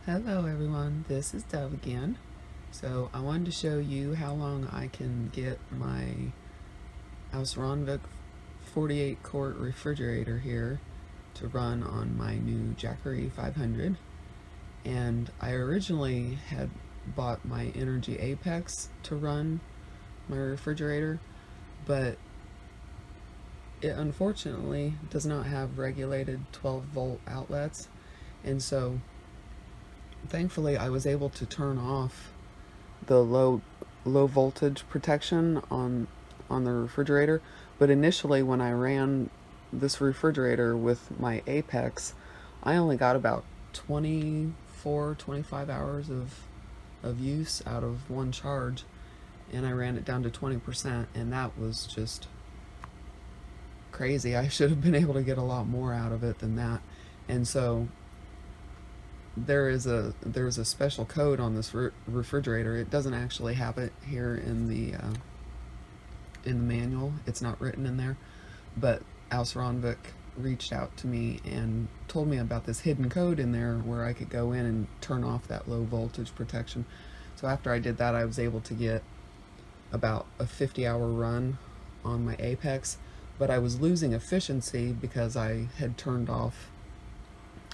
Hello everyone, this is Dove again. So I wanted to show you how long I can get my Ausranvik 48 quart refrigerator here to run on my new Jackery 500. And I originally had bought my Energy Apex to run my refrigerator, but it unfortunately does not have regulated 12 volt outlets, and so thankfully I was able to turn off the low voltage protection on the refrigerator. But initially when I ran this refrigerator with my Apex, I only got about 25 hours of use out of one charge, and I ran it down to 20%, and that was just crazy. I should have been able to get a lot more out of it than that. And so there's a special code on this refrigerator. It doesn't actually have it here in the manual. It's not written in there, but Ausranvik reached out to me and told me about this hidden code in there where I could go in and turn off that low voltage protection. So after I did that, I was able to get about a 50-hour run on my Apex, but I was losing efficiency because I had turned off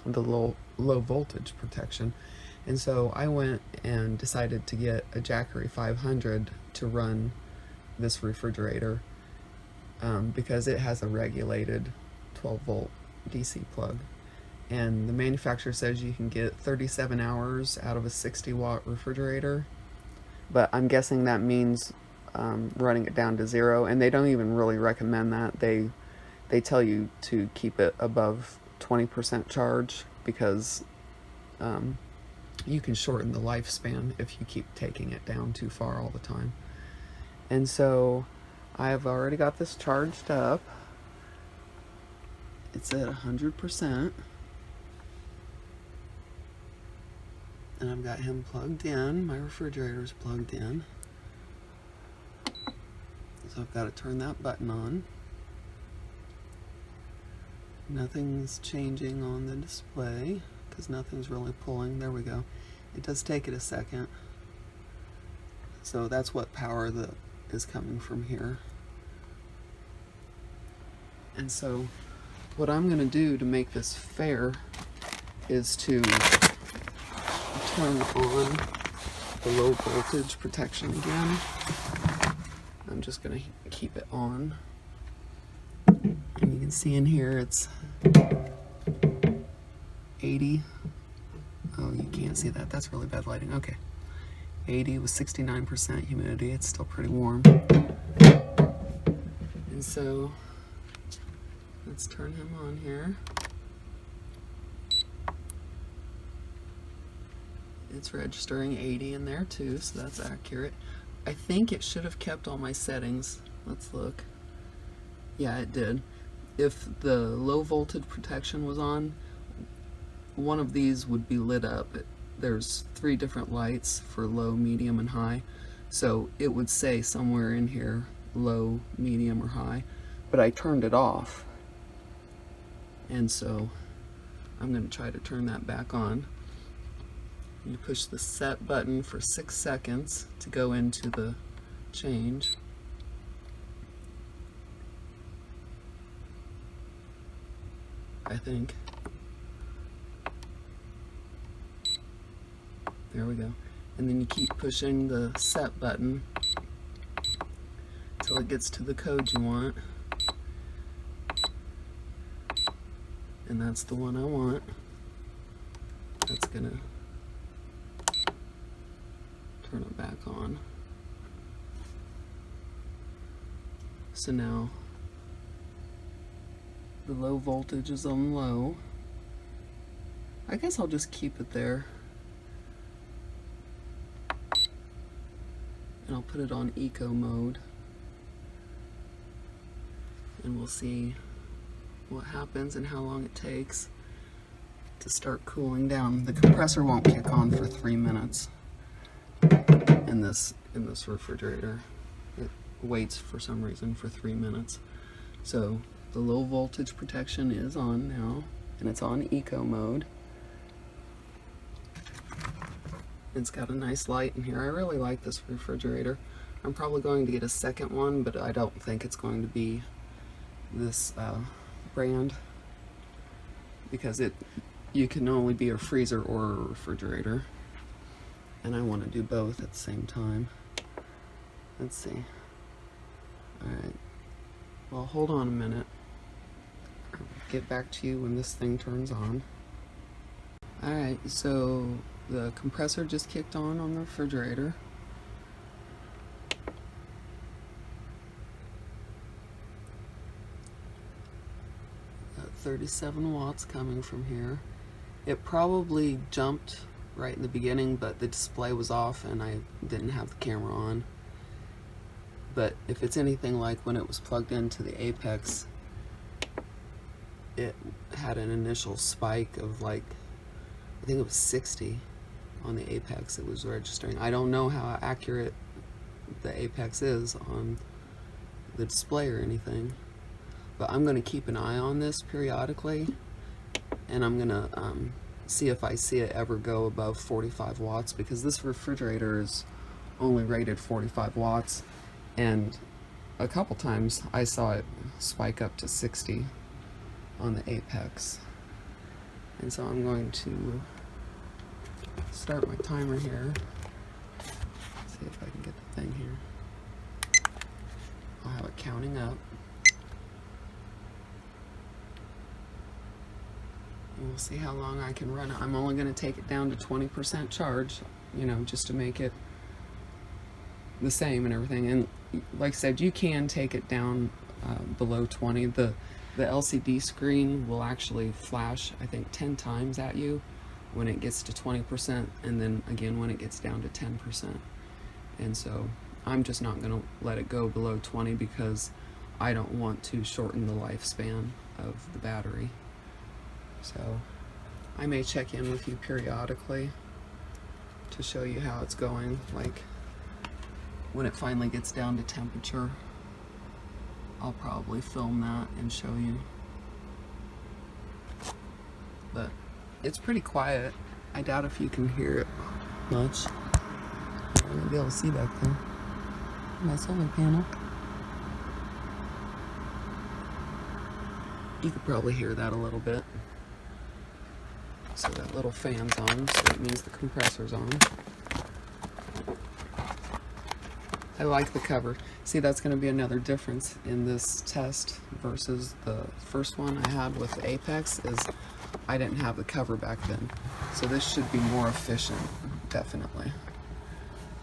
the low voltage protection. And so I went and decided to get a Jackery 500 to run this refrigerator, because it has a regulated 12 volt DC plug, and the manufacturer says you can get 37 hours out of a 60 watt refrigerator, but I'm guessing that means running it down to 0, and they don't even really recommend that. They tell you to keep it above 20% charge because you can shorten the lifespan if you keep taking it down too far all the time. And so I've already got this charged up. It's at 100%, and I've got him plugged in. My refrigerator's plugged in, so I've got to turn that button on. Nothing's changing on the display because nothing's really pulling. There we go. It does take it a second. So that's what power that is coming from here. And so what I'm going to do to make this fair is to turn on the low voltage protection again. I'm just going to keep it on. And you can see in here it's 80. Oh, you can't see that. That's really bad lighting. Okay. 80 with 69% humidity. It's still pretty warm. And so let's turn him on here. It's registering 80 in there too, so that's accurate. I think it should have kept all my settings. Let's look. Yeah, it did. If the low voltage protection was on, one of these would be lit up. There's 3 different lights for low, medium, and high. So it would say somewhere in here low, medium, or high. But I turned it off. And so I'm going to try to turn that back on. You push the set button for 6 seconds to go into the change. I think. There we go. And then you keep pushing the set button until it gets to the code you want. And that's the one I want. That's gonna turn it back on. So now the low voltage is on low. I guess I'll just keep it there. And I'll put it on eco mode. And we'll see what happens and how long it takes to start cooling down. The compressor won't kick on for 3 minutes in this refrigerator. It waits for some reason for 3 minutes. So the low voltage protection is on now, and it's on eco mode. It's got a nice light in here. I really like this refrigerator. I'm probably going to get a second one, but I don't think it's going to be this brand, because you can only be a freezer or a refrigerator, and I want to do both at the same time. Let's see. Alright, well, hold on a minute. I'll get back to you when this thing turns on. Alright, so the compressor just kicked on the refrigerator. 37 watts coming from here. It probably jumped right in the beginning, but the display was off and I didn't have the camera on. But if it's anything like when it was plugged into the Apex, it had an initial spike of like, I think it was 60 on the Apex it was registering. I don't know how accurate the Apex is on the display or anything, but I'm going to keep an eye on this periodically, and I'm going to see if I see it ever go above 45 watts, because this refrigerator is only rated 45 watts, and a couple times I saw it spike up to 60 on the Apex. And so I'm going to start my timer here. See if I can get the thing here. I'll have it counting up. And we'll see how long I can run it. I'm only going to take it down to 20% charge, you know, just to make it the same and everything. And like I said, you can take it down below 20. The LCD screen will actually flash, I think, 10 times at you when it gets to 20%, and then again when it gets down to 10%. And so I'm just not going to let it go below 20 because I don't want to shorten the lifespan of the battery. So I may check in with you periodically to show you how it's going, like when it finally gets down to temperature. I'll probably film that and show you. But it's pretty quiet. I doubt if you can hear it much. I won't be able to see back there. My solar panel. You could probably hear that a little bit. So that little fan's on, so that means the compressor's on. I like the cover. See, that's going to be another difference in this test versus the first one I had with the Apex, is I didn't have the cover back then. So this should be more efficient, definitely.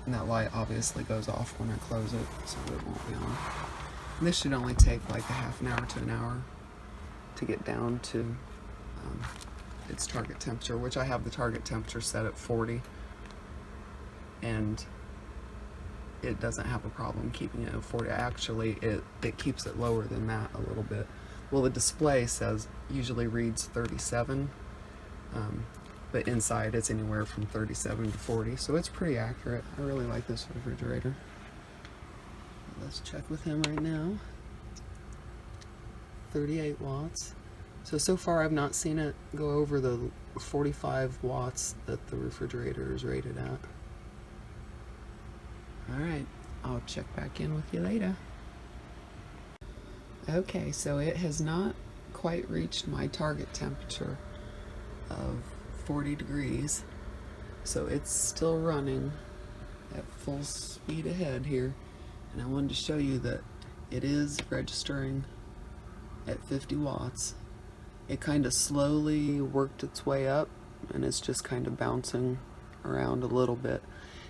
And that light obviously goes off when I close it, so it won't be on. And this should only take like a half an hour to an hour to get down to its target temperature, which I have the target temperature set at 40. And it doesn't have a problem keeping it at 40. Actually, it keeps it lower than that a little bit. Well, the display says usually reads 37, but inside it's anywhere from 37 to 40, so it's pretty accurate. I really like this refrigerator. Let's check with him right now. 38 watts. So far I've not seen it go over the 45 watts that the refrigerator is rated at. Alright, I'll check back in with you later. Okay, so it has not quite reached my target temperature of 40 degrees. So it's still running at full speed ahead here. And I wanted to show you that it is registering at 50 watts. It kind of slowly worked its way up, and it's just kind of bouncing around a little bit.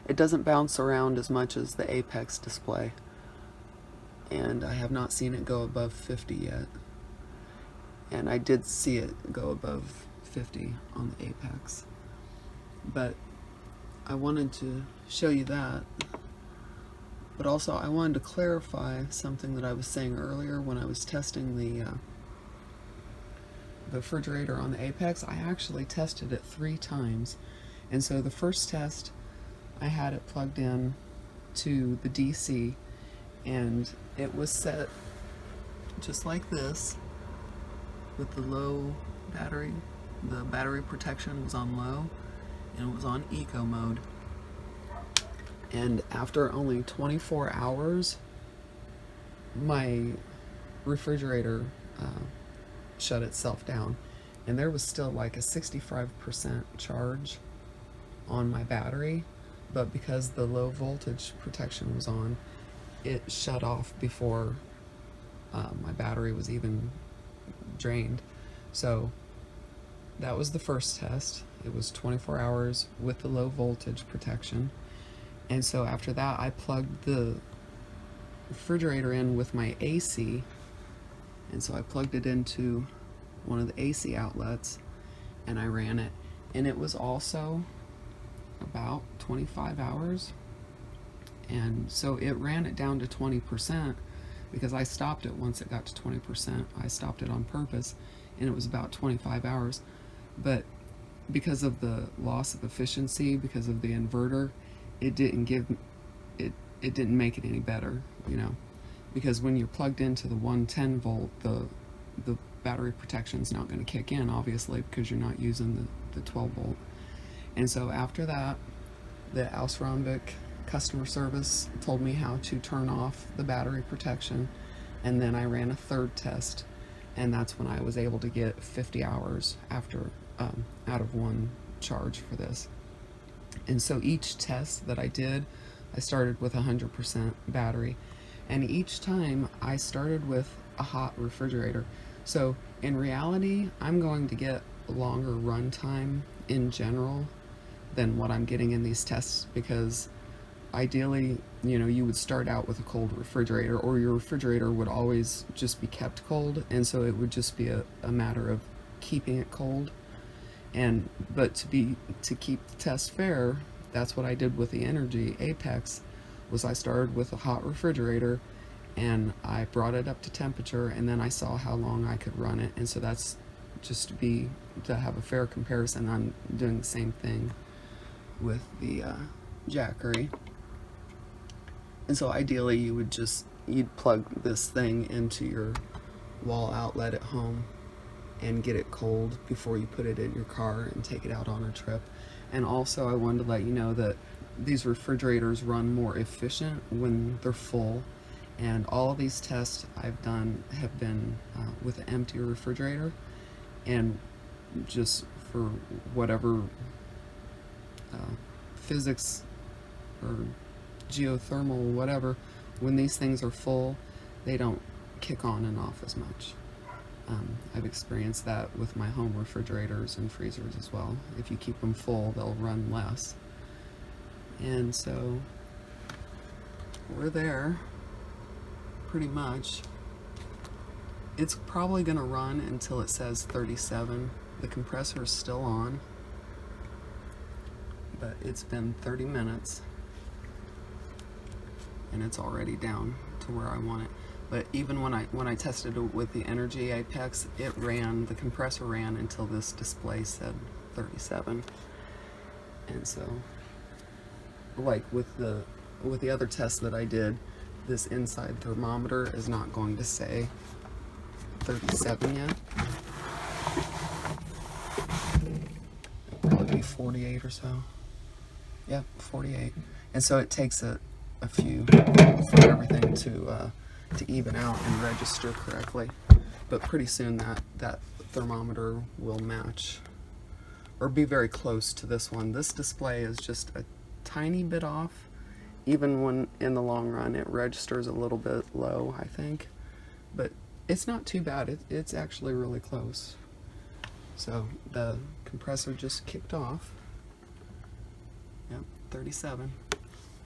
It doesn't bounce around as much as the Apex display, and I have not seen it go above 50 yet. And I did see it go above 50 on the Apex. But I wanted to show you that. But also I wanted to clarify something that I was saying earlier when I was testing the refrigerator on the Apex. I actually tested it 3 times. And so the first test, I had it plugged in to the DC, and it was set just like this with the low battery. The battery protection was on low, and it was on eco mode. And after only 24 hours, my refrigerator shut itself down. And there was still like a 65% charge on my battery, but because the low voltage protection was on, it shut off before my battery was even drained. So that was the first test. It was 24 hours with the low voltage protection. And so after that, I plugged the refrigerator in with my AC. And so I plugged it into one of the AC outlets and I ran it. And it was also about 25 hours. And so it ran it down to 20% because I stopped it once it got to 20%. I stopped it on purpose, and it was about 25 hours. But because of the loss of efficiency, because of the inverter, it didn't make it any better, you know, because when you're plugged into the 110 volt, the battery protection is not going to kick in, obviously, because you're not using the 12 volt. And so after that, the Ausranvik customer service told me how to turn off the battery protection, and then I ran a third test, and that's when I was able to get 50 hours after out of one charge for this. And so each test that I did, I started with 100% battery, and each time I started with a hot refrigerator. So in reality, I'm going to get a longer run time in general than what I'm getting in these tests, because ideally, you know, you would start out with a cold refrigerator, or your refrigerator would always just be kept cold, and so it would just be a matter of keeping it cold. But to keep the test fair, that's what I did with the Energy Apex. Was I started with a hot refrigerator and I brought it up to temperature, and then I saw how long I could run it. And so that's just to have a fair comparison. I'm doing the same thing with the Jackery. And so ideally you'd plug this thing into your wall outlet at home and get it cold before you put it in your car and take it out on a trip. And also I wanted to let you know that these refrigerators run more efficient when they're full, and all of these tests I've done have been with an empty refrigerator, and just for whatever physics or geothermal, whatever, when these things are full, they don't kick on and off as much. I've experienced that with my home refrigerators and freezers as well. If you keep them full, they'll run less. And so we're there, pretty much. It's probably going to run until it says 37. The compressor is still on, but it's been 30 minutes and it's already down to where I want it. But even when I tested it with the Energy Apex, the compressor ran until this display said 37. And so, like with the other test that I did, this inside thermometer is not going to say 37 yet. It'll probably be 48 or so. Yeah, 48. And so it takes a few for everything to even out and register correctly. But pretty soon that thermometer will match or be very close to this one. This display is just a tiny bit off. Even when in the long run it registers a little bit low, I think. But it's not too bad. It's actually really close. So the compressor just kicked off. Yep, 37.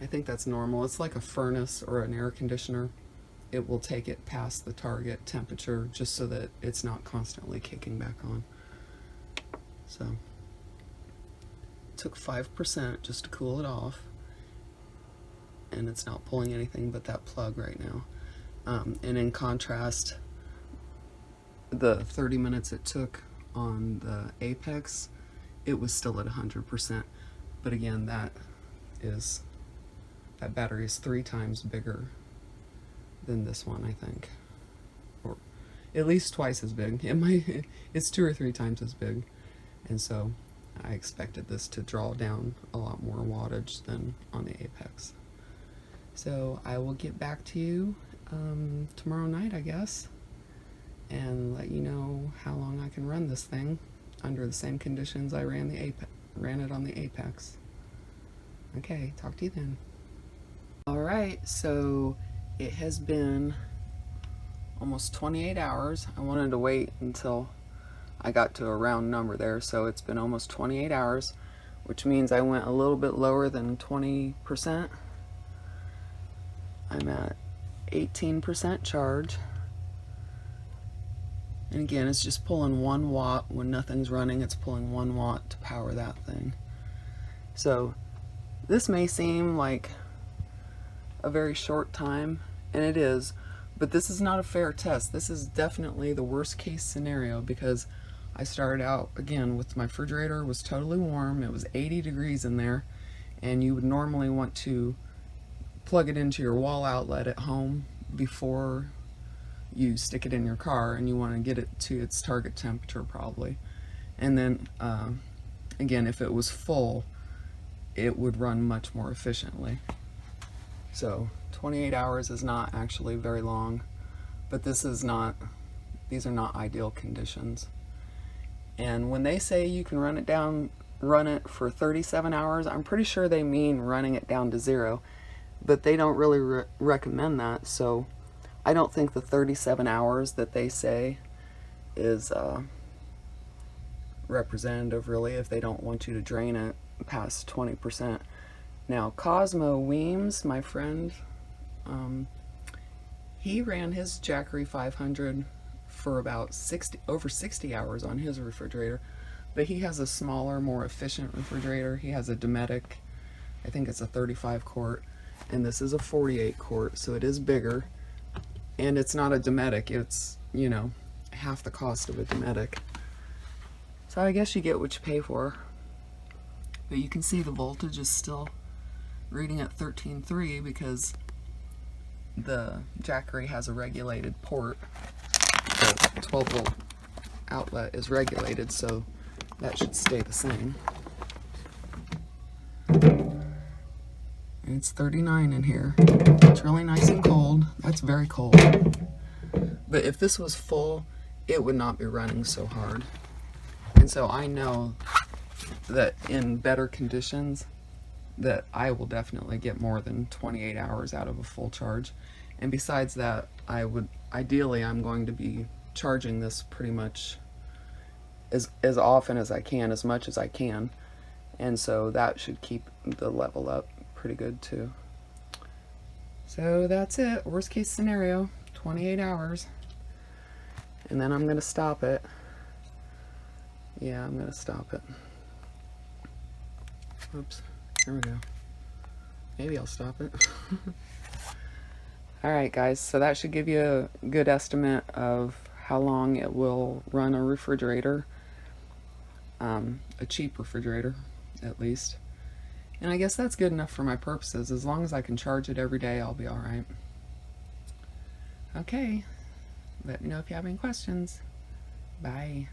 I think that's normal. It's like a furnace or an air conditioner. It will take it past the target temperature just so that it's not constantly kicking back on. So it took 5% just to cool it off, and it's not pulling anything but that plug right now. And in contrast, the 30 minutes it took on the Apex, it was still at 100%. But again, that battery is 3 times bigger than this one, I think, or at least twice as big. It's 2 or 3 times as big. And so I expected this to draw down a lot more wattage than on the Apex. So I will get back to you tomorrow night, I guess, and let you know how long I can run this thing under the same conditions I ran it on the Apex. Okay, talk to you then. Alright, so it has been almost 28 hours. I wanted to wait until I got to a round number there, so it's been almost 28 hours, which means I went a little bit lower than 20%. I'm at 18% charge. And again, it's just pulling 1 watt when nothing's running. It's pulling 1 watt to power that thing. So this may seem like a very short time, and it is, but this is not a fair test. This is definitely the worst case scenario, because I started out again with my refrigerator was totally warm. It was 80 degrees in there, and you would normally want to plug it into your wall outlet at home before you stick it in your car, and you want to get it to its target temperature probably. And then again, if it was full, it would run much more efficiently. So 28 hours is not actually very long, but these are not ideal conditions. And when they say you can run it for 37 hours, I'm pretty sure they mean running it down to 0, but they don't really recommend that. So I don't think the 37 hours that they say is representative, really, if they don't want you to drain it past 20%. Now, Cosmo Weem, my friend, he ran his Jackery 500 for about over 60 hours on his refrigerator, but he has a smaller, more efficient refrigerator. He has a Dometic, I think it's a 35 quart, and this is a 48 quart, so it is bigger, and it's not a Dometic. It's, you know, half the cost of a Dometic. So I guess you get what you pay for. But you can see the voltage is still reading at 13.3 because the Jackery has a regulated port. The 12 volt outlet is regulated, so that should stay the same. And it's 39 in here. It's really nice and cold. That's very cold. But if this was full, it would not be running so hard. And so I know that in better conditions that I will definitely get more than 28 hours out of a full charge. And besides that, ideally I'm going to be charging this pretty much as often as I can, as much as I can. And so that should keep the level up pretty good too. So that's it. Worst case scenario, 28 hours. And then I'm going to stop it. Yeah, I'm going to stop it. Oops. There we go. Maybe I'll stop it. Alright guys, so that should give you a good estimate of how long it will run a refrigerator. A cheap refrigerator, at least. And I guess that's good enough for my purposes. As long as I can charge it every day, I'll be alright. Okay. Let me know if you have any questions. Bye.